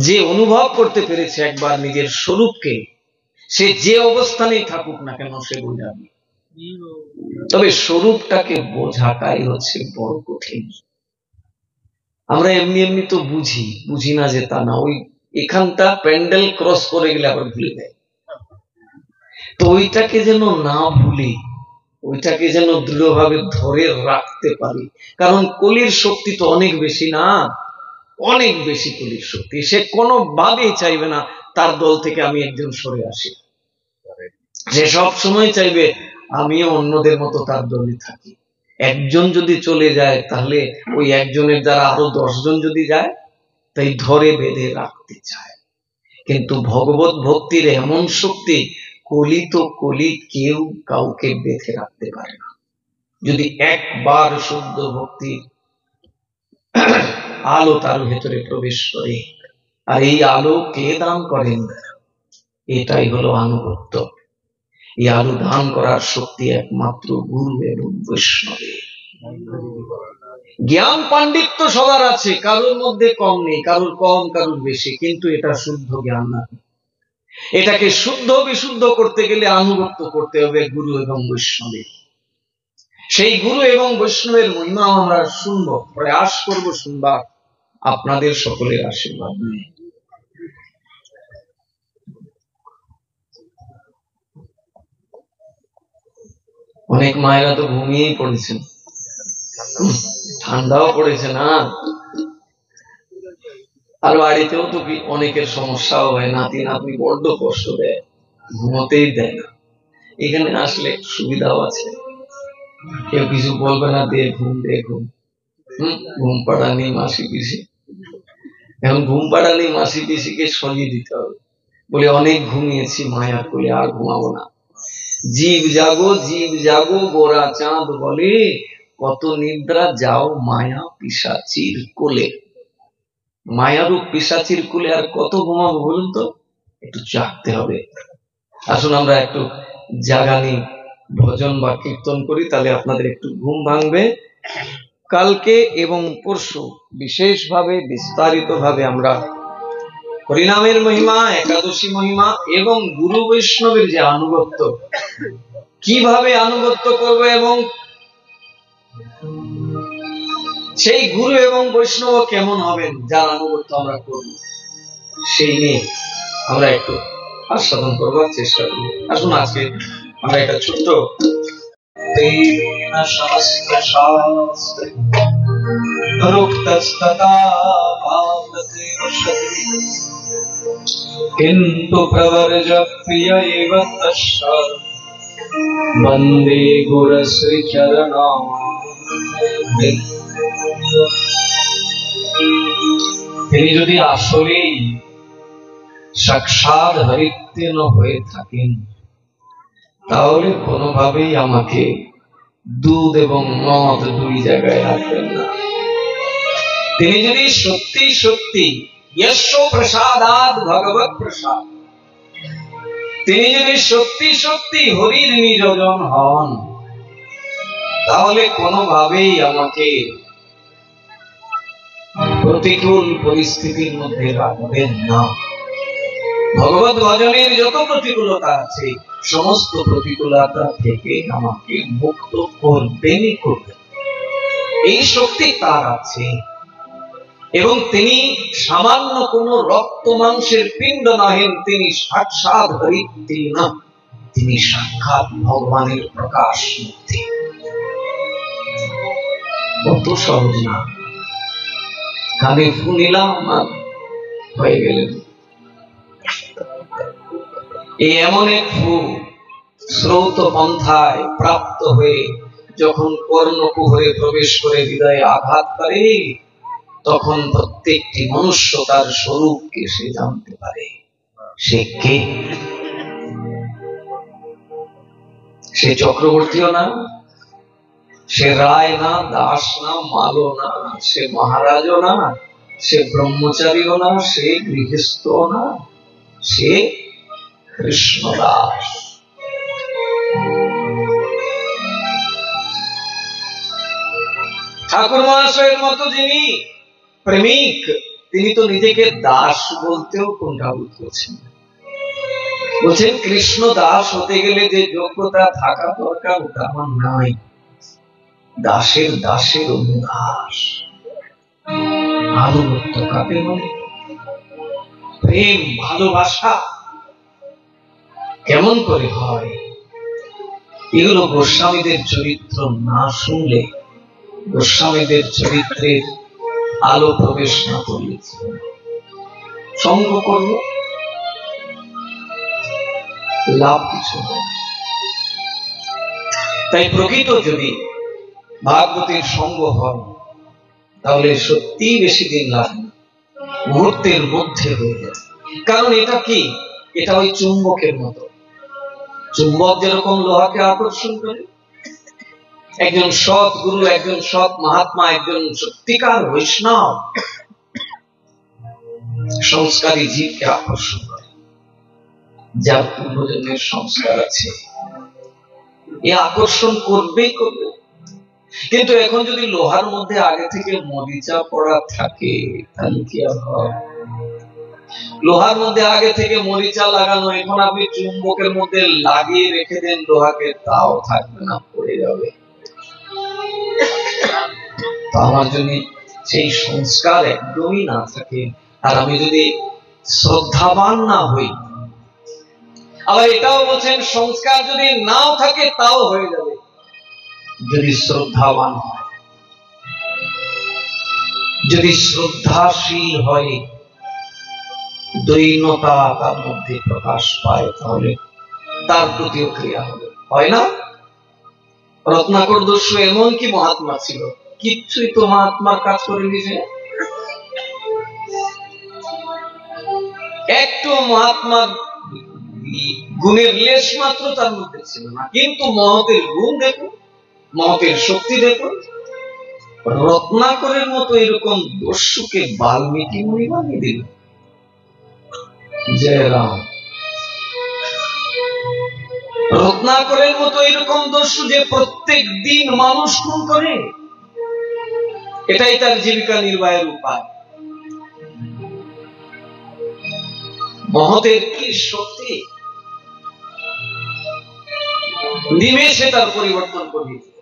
যে অনুভব করতে পেরেছে একবার নিজের স্বরূপকে, সে যে অবস্থানেই থাকুক না কেন সে বৈরাগী। তবে স্বরূপটাকে বোঝাটাই হচ্ছে বড় কঠিন। আমরা এমনি এমনি তো বুঝি না যে তা না, ওই এখানটা প্যান্ডেল ক্রস করে গেলে আবার ভুলে যায়। তো ওইটাকে যেন না ভুলি, ওইটাকে যেন দৃঢ়ভাবে ধরে রাখতে পারি। কারণ কলির শক্তি তো অনেক বেশি না, অনেক বেশি কলির শক্তি। সে কোনো ভাবেই চাইবে না তার দল থেকে আমি একজন সরে আসি। যে সব সময় চাইবে আমিও অন্যদের মতো তার দলে থাকি। একজন যদি চলে যায় তাহলে ওই একজনের দ্বারা আরো 10 জন যদি যায়, তাই ধরে বেঁধে রাখতে চায়। কিন্তু ভগবত ভক্তির এমন শক্তি, কলি তো কলি, কেউ কাউকে বেঁধে রাখতে পারে না। যদি একবার শুদ্ধ ভক্তি আলো তার ভেতরে প্রবেশ করে, আর এই আলো কে দান করেন? এটাই হলো আনুগত্য। এই আলো দান করার শক্তি একমাত্র গুরু এবং বৈষ্ণবের। জ্ঞান পাণ্ডিত্য সবার আছে, কারোর মধ্যে কম নেই, কারোর কম কারোর বেশি, কিন্তু এটা শুদ্ধ জ্ঞান না। এটাকে শুদ্ধ বিশুদ্ধ করতে গেলে আনুগত্য করতে হবে গুরু এবং বৈষ্ণবের। সেই গুরু এবং বৈষ্ণবের মহিমা আমরা শুনব, প্রয়াস করব শুনবার, আপনাদের সকলের আশীর্বাদ নিয়ে। অনেক মায়েরা তো ঘুমিয়েই পড়েছেন, ঠান্ডাও পড়েছে না, আর বাড়িতেও তো অনেকের সমস্যাও হয়, নাতি নাতনি বড্ড কষ্ট দেয়, ঘুমোতেই দেয় না। এখানে আসলে সুবিধাও আছে, কেউ কিছু বলবে না, দিয়ে ঘুম দিয়ে ঘুম। ঘুম পাড়ানি মাসি পিসি, এখন ঘুম পাড়ানি মাসি পিসিকে সরিয়ে দিতে হবে, বলে অনেক ঘুমিয়েছি মায়ার কোলে, আর ঘুমাবো না। জীব জাগো গোরা চাঁদ বলে, কত নিদ্রা যাও মায়া পিশাচির কোলে। মায়ারূপ পিশাচির কোলে আর কত ঘুমাবো বলুন তো? একটু জাগতে হবে। আসুন আমরা একটু জাগানি ভজন বা কীর্তন করি, তাহলে আপনাদের একটু ঘুম ভাঙবে। কালকে এবং পরশু বিশেষভাবে বিস্তারিত ভাবে আমরা হরিনামের মহিমা, একাদশী মহিমা এবং গুরু বৈষ্ণবের যে আনুগত্য, কিভাবে আনুগত্য করব এবং সেই গুরু এবং বৈষ্ণব কেমন হবেন যার আনুগত্য আমরা করব, সেই নিয়ে আমরা একটু আস্বাদন করবার চেষ্টা করব। আসুন আজকে আমরা একটা ছোট্ট কিন্তু প্রবর্জ প্রিয় এব তস্য বন্দে গুরু শ্রী চরণম। তিনি যদি আসলেই সাক্ষাৎ হরিত্বেন হয়ে থাকেন, তাহলে কোনোভাবেই আমাকে দুধ এবং মদ দুই জায়গায় রাখবেন না। তিনি যদি সত্যি সত্যি যস্য প্রসাদাৎ ভগবৎ প্রসাদ, তিনি যদি সত্যি সত্যি হরির নিজজন হন, তাহলে কোনোভাবেই আমাকে প্রতিকূল পরিস্থিতির মধ্যে রাখবেন না। ভগবত ভজনের যত প্রতিকূলতা আছে, সমস্ত প্রতিকূলতা থেকে আমাকে মুক্ত করবেনই করবেন, এই শক্তি তার আছে। এবং তিনি সামান্য কোন রক্ত মাংসের পিণ্ড নহেন, তিনি সাক্ষাৎ হরিত্বেন, তিনি সাক্ষাৎ ভগবানের প্রকাশ মূর্তি। কত সহজ না, কানে ফু নিলাম আর হয়ে গেলেন। এই এমন এক ফু স্রোত পন্থায় প্রাপ্ত হয়ে যখন কর্ণকুহরে প্রবেশ করে হৃদয়ে আঘাত করে, তখন প্রত্যেকটি মনুষ্য তার স্বরূপকে সে জানতে পারে। সে কে? সে চক্রবর্তীও না, সে রায় না, দাস না, মালো না, সে মহারাজও না, সে ব্রহ্মচারীও না, সে গৃহস্থ না, সে কৃষ্ণদাস। ঠাকুর মহাশয়ের মতো যিনি প্রেমিক, তিনি তো নিজেকে দাস বলতেও কুণ্ঠাবোধ করছেন। বলছেন কৃষ্ণ দাস হতে গেলে যে যোগ্যতা থাকা দরকার ওটা আমার নাই। দাসের দাসের অনুদাস। আনুগত্য কাকে বলে? প্রেম, ভালোবাসা কেমন করে হয়? এগুলো গোস্বামীদের চরিত্র না শুনলে, গোস্বামীদের চরিত্রের আলো প্রবেশ না করলে সঙ্গ করব লাভ কিছু হয়। তাই প্রকৃত যদি ভাগবতের সঙ্গ হয় তাহলে সত্যি বেশি দিন লাগে না, মুহূর্তের মধ্যে হয়ে যায়। কারণ এটা কি, এটা ওই চুম্বকের মতো। চুম্বক যেরকম লোহাকে আকর্ষণ করে, একজন সৎ গুরু, একজন সৎ মহাত্মা, একজন সত্যিকার বৈষ্ণব সংস্কারী জীবকে আকর্ষণ করে, যার পূর্বজন্মের সংস্কার আছে, এ আকর্ষণ করবেই করবে। কিন্তু এখন যদি লোহার মধ্যে আগে থেকে মরিচা পড়া থাকে তাহলে কি আর হয়? লোহার মধ্যে আগে থেকে মরিচা লাগানো, এখন আপনি চুম্বকের মধ্যে লাগিয়ে রেখে দেন লোহাকে, তাও থাকবে না, পড়ে যাবে। তো আমার যদি সেই সংস্কার একদমই না থাকে, আর আমি যদি শ্রদ্ধাবান না হই, আবার এটাও বলছেন সংস্কার যদি নাও থাকে তাও হয়ে যাবে যদি শ্রদ্ধাবান হয়, যদি শ্রদ্ধাশীল হয়, দৈন্যতা তার মধ্যে প্রকাশ পায়, তাহলে তার প্রতিও ক্রিয়া হবে, হয় না? রত্নাকর দস্যু এমন কি মহাত্মা ছিল, কিচ্ছুই তো মহাত্মার কাজ করে দিয়েছে। একটু মহাত্মার গুণের লেশ মাত্র তার মধ্যে ছিল না, কিন্তু মহতের গুণ দেখুন, মহতের শক্তি দেখুন। রত্নাকরের মতো এরকম দস্যুকে বাল্মীকি মুনি বানিয়ে দিল। জয় রাম। রত্নাকরের মতো এরকম দস্যু যে প্রত্যেক দিন মানুষ খুন করে, এটাই তার জীবিকা নির্বাহের উপায়। মহতের কি শক্তি, নিমেষে তার পরিবর্তন করিয়ে দিল।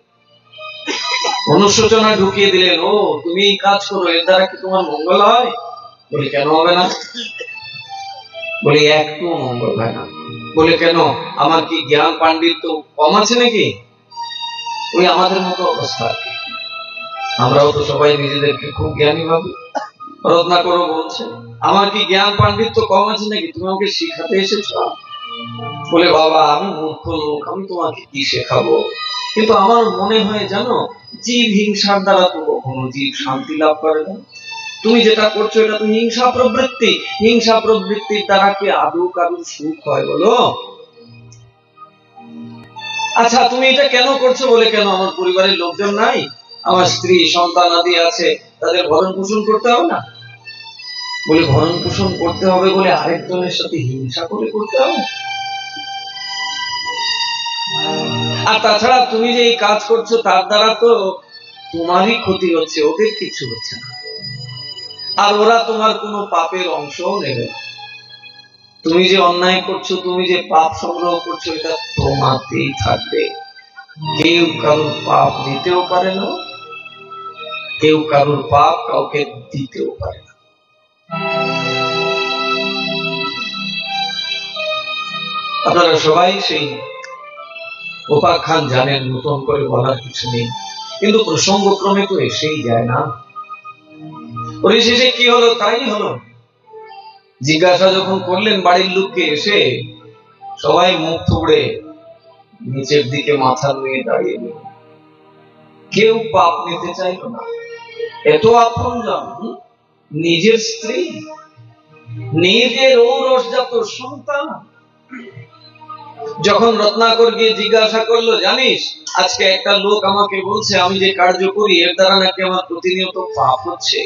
অনুশোচনা ঢুকিয়ে দিলেন, ও তুমি কাজ করো, এর দ্বারা কি তোমার মঙ্গল হয়? বলে কেন হবে না? বলে একটু মঙ্গল হয় না। বলে কেন, আমার কি জ্ঞান পাণ্ডিত্য কম আছে নাকি? ওই আমাদের মতো অবস্থা। আমরাও তো সবাই নিজেদেরকে খুব জ্ঞানী ভাবি। রত্নাকরও বলছে, আমার কি জ্ঞান পাণ্ডিত্য কম আছে নাকি? তুমি আমাকে শিখাতে এসেছ? বলে বাবা, আমি মূর্খ লোক, আমি তোমাকে কি শেখাবো? কিন্তু আমার মনে হয় জানো, জীব হিংসার দ্বারা তো কখনো জীব শান্তি লাভ করে না। তুমি যেটা করছো এটা তো হিংসা প্রবৃত্তি। হিংসা প্রবৃত্তির দ্বারা কি আদৌ কারোর সুখ হয় বলো? আচ্ছা তুমি এটা কেন করছো? বলে কেন, আমার পরিবারের লোকজন নাই, আমার স্ত্রী সন্তান আদি আছে, তাদের ভরণ পোষণ করতে হবে না? বলে ভরণ পোষণ করতে হবে বলে আরেকজনের সাথে হিংসা করে করতে হবে? আর তাছাড়া তুমি যে এই কাজ করছো তার দ্বারা তো তোমারই ক্ষতি হচ্ছে, ওদের কিছু হচ্ছে না, আর ওরা তোমার কোনো পাপের অংশও নেবে না। তুমি যে অন্যায় করছো, তুমি যে পাপ সংগ্রহ করছো, এটা তোমাতেই থাকবে। কেউ কারোর পাপ নিতেও পারে না, কেউ কারোর পাপ কাউকে দিতেও পারে না। আপনারা সবাই সেই উপাখ্যান জানেন, নতুন করে বলার কিছু নেই, কিন্তু প্রসঙ্গক্রমে তো এসেই যায় না। পরিশেষে কি হলো? তাই হলো। জিজ্ঞাসা যখন করলেন বাড়ির লোককে, এসে সবাই মুখ থুবড়ে নিচের দিকে মাথা নিয়ে দাঁড়িয়ে গেল। কেউ পাপ নিতে চাইল না। এত আপনজন, নিজের স্ত্রী, নিজের ঔরসজাত সন্তান। যখন রত্নাকর গিয়ে জিজ্ঞাসা করলো, জানিস আজকে একটা লোক আমাকে বলছে আমি যে কার্য করি এর দ্বারা নাকি আমার প্রতিনিয়ত পাপ হচ্ছে,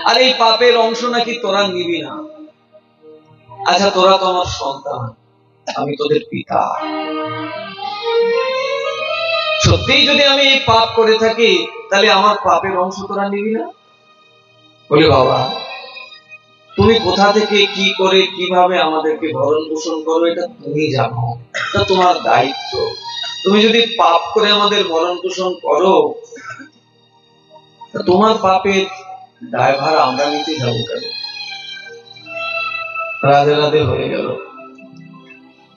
আর এই পাপের অংশ নাকি তোরা নিবি না। আচ্ছা তোরা তো আমার সন্তান, আমি তোদের পিতা, সত্যিই যদি আমি এই পাপ করে থাকি তাহলে আমার পাপের অংশ তোরা নিবি না? বলে বাবা, তুমি কোথা থেকে কি করে কিভাবে আমাদেরকে ভরণ পোষণ করো এটা তুমি জানো, এটা তোমার দায়িত্ব। তুমি যদি পাপ করে আমাদের ভরণ পোষণ করো, তোমার পাপের দায়ভার আমরা নিতে যাবো কেন? রাধে রাধে হয়ে গেল।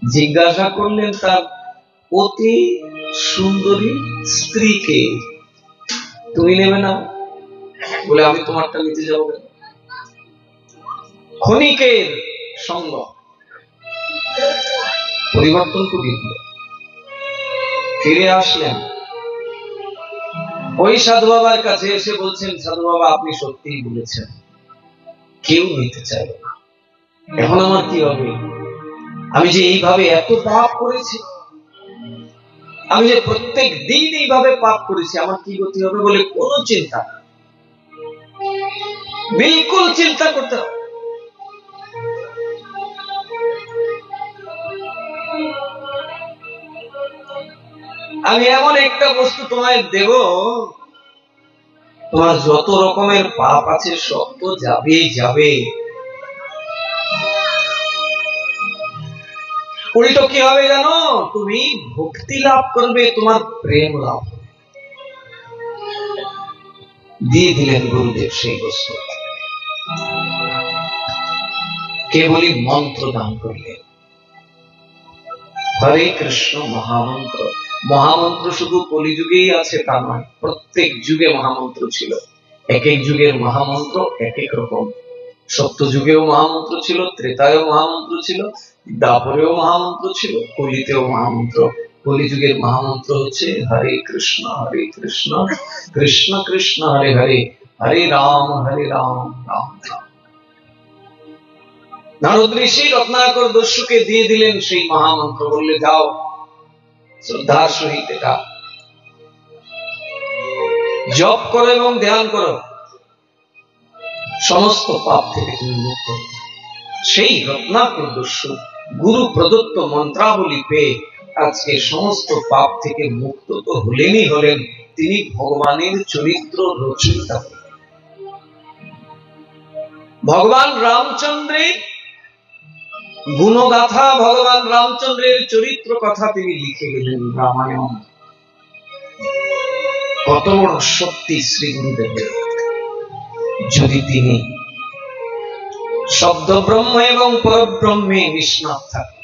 জিজ্ঞাসা করলেন তার অতি সুন্দরী স্ত্রীকে, তুমি নেবে না? বলে আমি তোমারটা নিতে যাবো কেন? ক্ষণিকের সঙ্গ পরিবর্তন করিয়ে দিল। ফিরে আসলেন, ওই সাধু বাবার কাছে এসে বলছেন, সাধু বাবা আপনি সত্যিই বলেছেন, কেউ নিতে চাইবে না, এখন আমার কি হবে? আমি যে এইভাবে এত পাপ করেছি, আমি যে প্রত্যেক দিন এইভাবে পাপ করেছি, আমার কি গতি হবে? বলে কোনো চিন্তা, বিলকুল চিন্তা করতে হবে। আমি এমন একটা বস্তু তোমায় দেব, তোমার যত রকমের পাপ আছে সব তো যাবেই যাবে, উল্টো কি হবে জানো? তুমি ভক্তি লাভ করবে, তোমার প্রেম লাভ হবে। দিয়ে দিলেন গুরুদেব সেই বস্তু, কেবলই মন্ত্র দান করলেন, হরে কৃষ্ণ মহামন্ত্র। মহামন্ত্র শুধু কলিযুগেই আছে তা নয়, প্রত্যেক যুগে মহামন্ত্র ছিল, এক এক যুগের মহামন্ত্র এক এক রকম। সত্য যুগেও মহামন্ত্র ছিল, ত্রেতায়ও মহামন্ত্র ছিল, দ্বাপরেও মহামন্ত্র ছিল, কলিতেও মহামন্ত্র। কলিযুগের মহামন্ত্র হচ্ছে হরে কৃষ্ণ কৃষ্ণ কৃষ্ণ হরে হরে, হরে রাম রাম রাম। নারদ ঋষি রত্নাকর দস্যুকে দিয়ে দিলেন সেই মহামন্ত্র, বললে যাও শ্রদ্ধার সহিত এটা জপ করো এবং ধ্যান করো, সমস্ত পাপ থেকে তুমি মুক্ত হবে। সেই রত্নাকর দস্যু গুরু প্রদত্ত মন্ত্রাবলী পেয়ে আজকে সমস্ত পাপ থেকে মুক্ত তো হলেনই হলেন, তিনি ভগবানের চরিত্র রচয়িতা। ভগবান রামচন্দ্রের গুণগাথা, ভগবান রামচন্দ্রের চরিত্র কথা তিনি লিখে গেলেন রামায়ণ। কত বড় শক্তি শ্রী গুরুদেবের, যদি তিনি শব্দ ব্রহ্ম এবং পরব্রহ্মে নিষ্ণাত থাকে।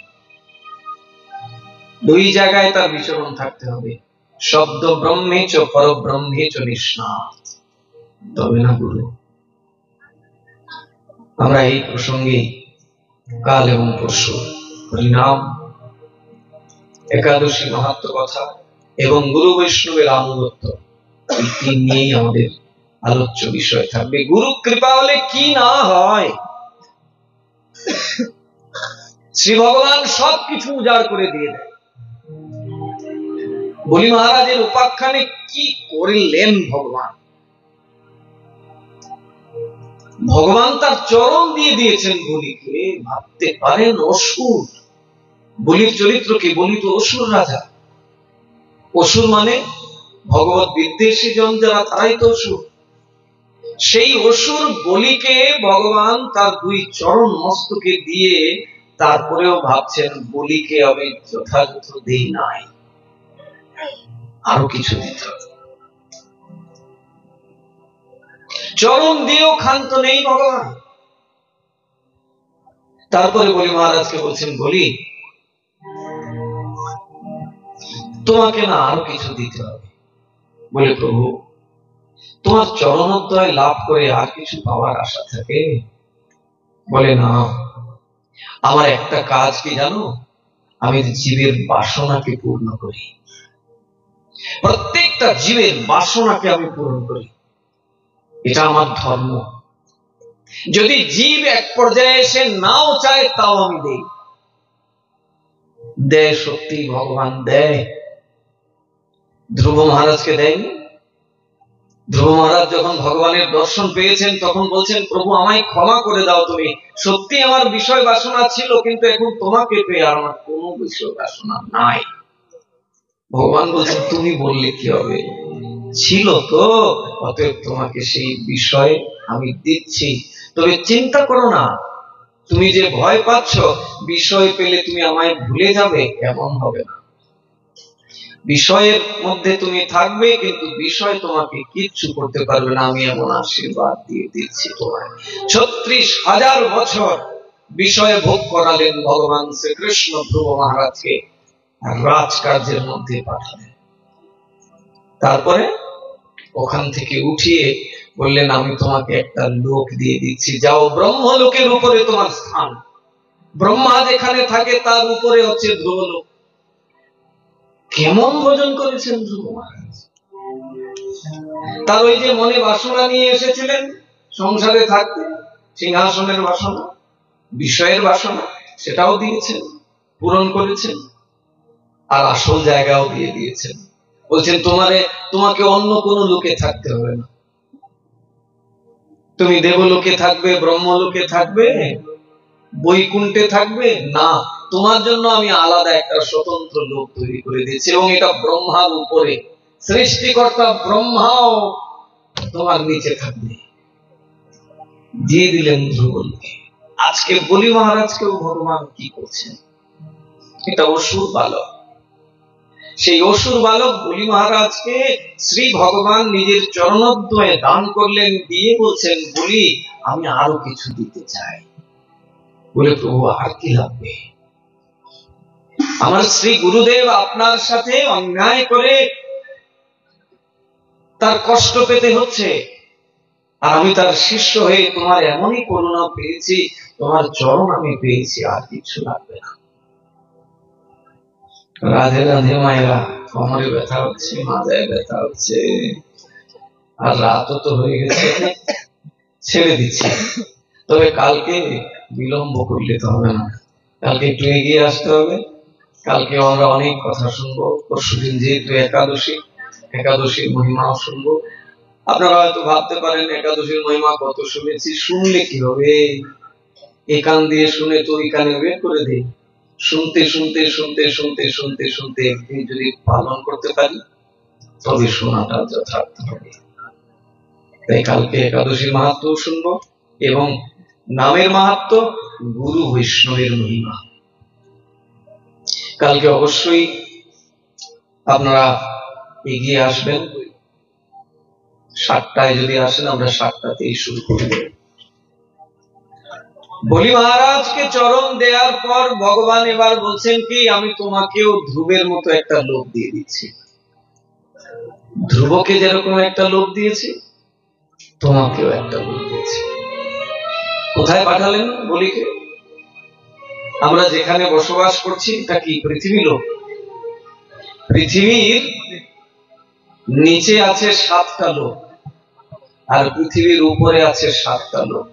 দুই জায়গায় তার বিচরণ থাকতে হবে, শব্দ ব্রহ্মে চ পরব্রহ্মে চ নিষ্ণাত, তবে না গুরু। আমরা এই প্রসঙ্গে কাল এবং পরশু হরিনাম, একাদশী মাহাত্ম কথা এবং গুরু বৈষ্ণবের আনুগত্য, এই তিন নিয়েই আমাদের আলোচ্য বিষয় থাকবে। গুরু কৃপা হলে কি না হয়, শ্রী ভগবান সবকিছু উজাড় করে দিয়ে দেয়। বলি মহারাজের উপাখ্যানে কি করলেন ভগবান? ভগবান তার চরণ দিয়ে দিয়েছেন বলিকে। ভাবতে পারেন অসুর, বলির চরিত্র কি? বলি তো অসুর রাজা। অসুর মানে ভগবত বিদ্বেষী জন যারা, তারাই তো অসুর। সেই অসুর বলিকে ভগবান তার দুই চরণ মস্তকে দিয়ে তারপরেও ভাবছেন বলিকে আমি যথাযথ দেই নাই, আরো কিছু দিতে হবে। চরণ দিয়েও ক্ষান্ত নেই ভগবান। তারপরে বলি মহারাজকে বলছেন, বলি তোমাকে না আরো কিছু দিতে হবে। বলে প্রভু তোমার চরণোদ্বয় লাভ করে আর কিছু পাওয়ার আশা থাকে? বলে না, আমার একটা কাজ কি জানো? আমি জীবের বাসনাকে পূর্ণ করি, প্রত্যেকটা জীবের বাসনাকে আমি পূরণ করি, এটা আমার ধর্ম। যদি জীব এক পর্যায়ে এসে নাও চায় তাও আমি দেই। দেয় সত্যি ভগবান দেয়। ধ্রুব মহারাজকে দেয়নি? ধ্রুব মহারাজ যখন ভগবানের দর্শন পেয়েছেন তখন বলছেন, প্রভু আমায় ক্ষমা করে দাও, তুমি সত্যি আমার বিষয় বাসনা ছিল, কিন্তু এখন তোমাকে পেয়ে আমার কোনো বিষয় বাসনা নাই। ভগবান বলছেন, তুমি বললে কি হবে, ছিল তো, অতএব তোমাকে সেই বিষয় আমি দিচ্ছি। তবে চিন্তা করো না, তুমি যে ভয় পাচ্ছ বিষয় পেলে তুমি আমায় ভুলে যাবে, এমন হবে না। বিষয়ের মধ্যে তুমি থাকবে, কিন্তু বিষয় তোমাকে কিচ্ছু করতে পারবে না, আমি এমন আশীর্বাদ দিয়ে দিচ্ছি তোমায়। ৩৬,০০০ বছর বিষয় ভোগ করালেন ভগবান শ্রীকৃষ্ণ ধ্রুব মহারাজকে, রাজকার্যের মধ্যে পাঠালেন। তারপরে ওখান থেকে উঠিয়ে বললেন, আমি তোমাকে একটা লোক দিয়ে দিচ্ছি, যাও ব্রহ্মলোকের উপরে তোমার স্থান। ব্রহ্মা যেখানে থাকে তার উপরে হচ্ছে ধ্রুবলোক। কেমন ভোজন করেছেন ধ্রুব মহারাজ? তার ওই যে মনে বাসনা নিয়ে এসেছিলেন সংসারে থাকতে, সিংহাসনের বাসনা, বিষয়ের বাসনা, সেটাও দিয়েছেন, পূরণ করেছেন, আর আসল জায়গাও দিয়ে দিয়েছেন। বলছেন তোমাকে অন্য কোন লোকে থাকতে হবে না, তুমি দেবলোকে থাকবে, ব্রহ্মলোকে থাকবে, বৈকুণ্ঠে থাকবে না, তোমার জন্য আমি আলাদা একটা স্বতন্ত্র লোক তৈরি করে দিয়েছি, এবং এটা ব্রহ্মার উপরে, সৃষ্টিকর্তা ব্রহ্মাও তোমার নিচে থাকবে। দিয়ে দিলেন ধ্রুবকে। আজকে বলি মহারাজকেও ভগবান কি করছেন? এটা অসুর বালক, সেই অসুর বালক বলি মহারাজকে শ্রী ভগবান নিজের চরণোদ্বয়ে দান করলেন, দিয়ে বলছেন, বলি আমি আরো কিছু দিতে চাই। বলে, প্রভু আর কি লাগবে? আমার শ্রী গুরুদেব আপনার সাথে অন্যায় করে তার কষ্ট পেতে হচ্ছে, আর আমি তার শিষ্য হয়ে তোমার এমনই করুণা পেয়েছি, তোমার চরণ আমি পেয়েছি, আর কিছু লাগবে না। রাধে রাধে মায়েরা, কোমরে ব্যথা হচ্ছে, মাথায় ব্যথা হচ্ছে, আর রাতও তো হয়ে গেছে, ছেড়ে দিচ্ছি। তবে কালকে বিলম্ব করলে তো হবে না, কালকে একটু এগিয়ে আসতে হবে। কালকে আমরা অনেক কথা শুনবো, পরশুদিন যেহেতু একাদশী, একাদশীর মহিমাও শুনবো। আপনারা হয়তো ভাবতে পারেন একাদশীর মহিমা কত শুনেছি, শুনলে কি হবে? এ কান দিয়ে শুনে তো ওই কানে বের করে দেই। শুনতে শুনতে শুনতে শুনতে শুনতে শুনতে একদিন যদি পালন করতে পারি, তবে শোনাটা যথার্থ হবে। তাই কালকে একাদশীর মাহাত্ম শুনবো, এবং নামের মাহাত্ম, গুরু বৈষ্ণবের মহিমা। কালকে অবশ্যই আপনারা এগিয়ে আসবেন। 7টায় যদি আসেন, আমরা 7টাতেই শুরু করব। বলি মহারাজকে চরণ দেওয়ার পর ভগবান এবার বলছেন কি, আমি তোমাকেও ধ্রুবের মতো একটা লোক দিয়ে দিচ্ছি। ধ্রুবকে যেরকম একটা লোক দিয়েছি, তোমাকেও একটা লোক দিয়েছি। কোথায় পাঠালেন বলিকে? আমরা যেখানে বসবাস করছি, এটা কি পৃথিবী লোক? পৃথিবীর নিচে আছে 7টা লোক, আর পৃথিবীর উপরে আছে 7টা লোক।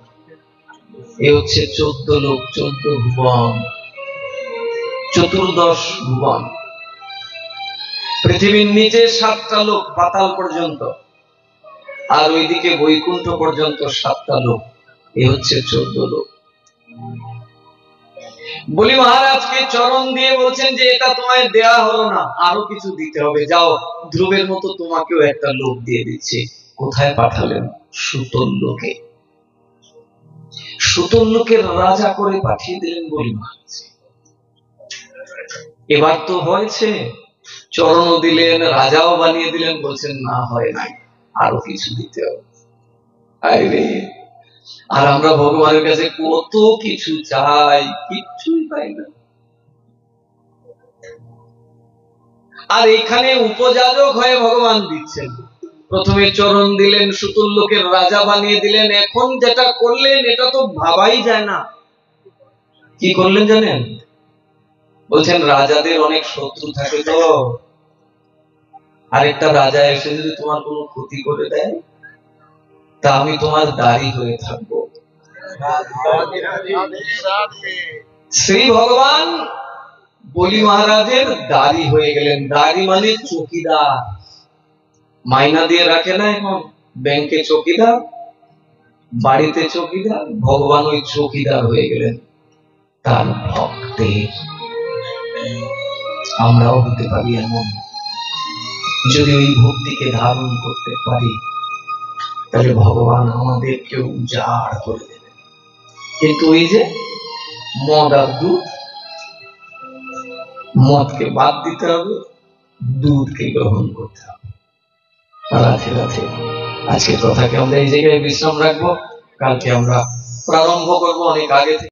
এ হচ্ছে 14 লোক, 14 ভুবন, 14 ভুবন। পৃথিবীর নিচে 7টা লোক, পাতাল পর্যন্ত, আর ওইদিকে বৈকুণ্ঠ পর্যন্ত 7টা লোক। এ হচ্ছে 14 লোক। বলি মহারাজকে চরণ দিয়ে বলছেন যে এটা তোমায় দেয়া হলো না, আরো কিছু দিতে হবে। যাও, ধ্রুবের মতো তোমাকেও একটা লোক দিয়ে দিচ্ছে। কোথায় পাঠালেন? সুতল লোকে। সুতল লোকের রাজা করে পাঠিয়ে দিলেন বলি মহারাজ। এবার তো হয়েছে, চরণও দিলেন, রাজাও বানিয়ে দিলেন। বলছেন না, হয় নাই, আরো কিছু দিতে হবে। আর আমরা ভগবানের কাছে কত কিছু চাই, কিচ্ছুই পাই না। আর এখানে উপযাজক হয়ে ভগবান দিচ্ছেন। প্রথমে চরণ দিলেন, সুতল লোকের রাজা বানিয়ে দিলেন, এখন যেটা করলেন এটা তো ভাবাই যায় না। কি করলেন জানেন? বলছেন রাজাদের অনেক শত্রু থাকে, তো আরেকটা রাজা এসে যদি তোমার কোনো ক্ষতি করে দেয়, তা আমি তোমার দাড়ি হয়ে থাকবো। শ্রী ভগবান বলি মহারাজের দাড়ি হয়ে গেলেন। দাড়ি মানে চৌকিদার, মাইনা দিয়ে রাখে না এখন ব্যাংকে চৌকিদার, বাড়িতে চৌকিদার, ভগবান ওই চৌকিদার হয়ে গেলেন তার ভক্তের। আমরাও হতে পারি এমন, যদি ওই ভক্তিকে ধারণ করতে পারি, তাহলে ভগবান আমাদেরকে উজাড় করে দেবে। কিন্তু ওই যে মদ আর দুধ, মদকে বাদ দিতে হবে, দুধকে গ্রহণ করতে হবে। রাধে রাধে। আজকের কথাকে আমরা এই জায়গায় বিশ্রাম রাখবো, কালকে আমরা প্রারম্ভ করবো অনেক আগে থেকে।